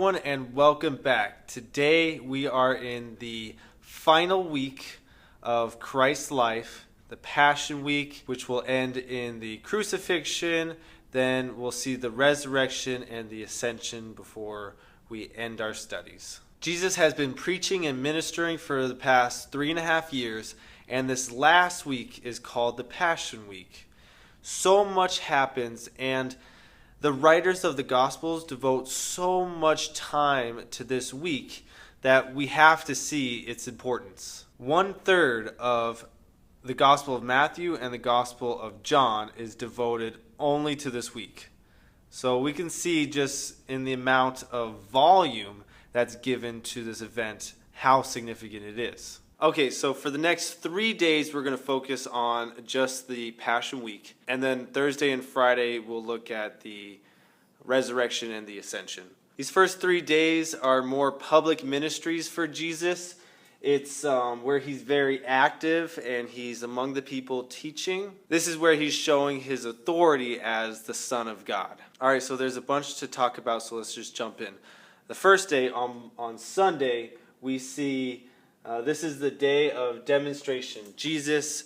everyone, and welcome back. Today we are in the final week of Christ's life, the Passion Week, which will end in the crucifixion. Then we'll see the resurrection and the ascension before we end our studies. Jesus has been preaching and ministering for the past 3.5 years, and this last week is called the Passion Week. So much happens, and the writers of the Gospels devote so much time to this week that we have to see its importance. 1/3 of the Gospel of Matthew and the Gospel of John is devoted only to this week. So we can see just in the amount of volume that's given to this event how significant it is. Okay, so for the next 3 days, we're going to focus on just the Passion Week. And then Thursday and Friday, we'll look at the resurrection and the ascension. These first 3 days are more public ministries for Jesus. It's where he's very active and he's among the people teaching. This is where he's showing his authority as the Son of God. All right, so there's a bunch to talk about, so let's just jump in. The first day, on Sunday, we see this is the day of demonstration. Jesus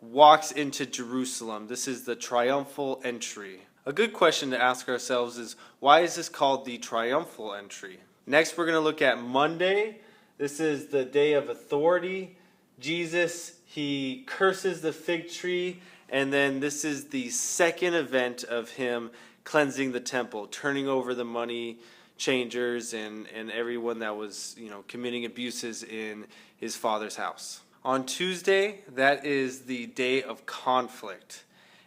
walks into Jerusalem. This is the triumphal entry. A good question to ask ourselves is, why is this called the triumphal entry? Next, we're going to look at Monday. This is the day of authority. Jesus, he curses the fig tree, and then this is the second event of him cleansing the temple, turning over the money changers and everyone that was, committing abuses in his father's house. On Tuesday, that is the day of conflict,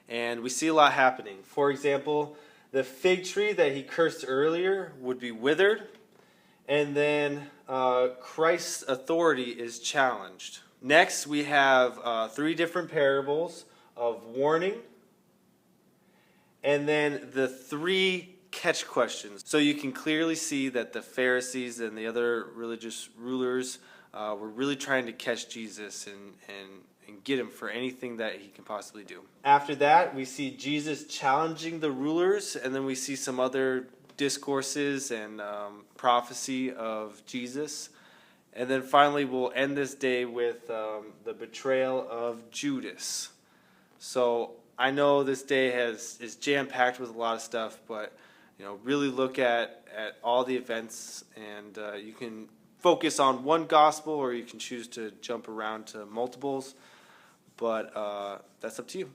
and we see a lot happening. For example, the fig tree that he cursed earlier would be withered, and then Christ's authority is challenged. Next, we have 3 different parables of warning, and then the 3 catch questions. So you can clearly see that the Pharisees and the other religious rulers were really trying to catch Jesus and get him for anything that he can possibly do. After that, we see Jesus challenging the rulers, and then we see some other discourses and prophecy of Jesus. And then finally, we'll end this day with the betrayal of Judas. So I know this day is jam-packed with a lot of stuff, but really look at all the events, and you can focus on one gospel, or you can choose to jump around to multiples, but that's up to you.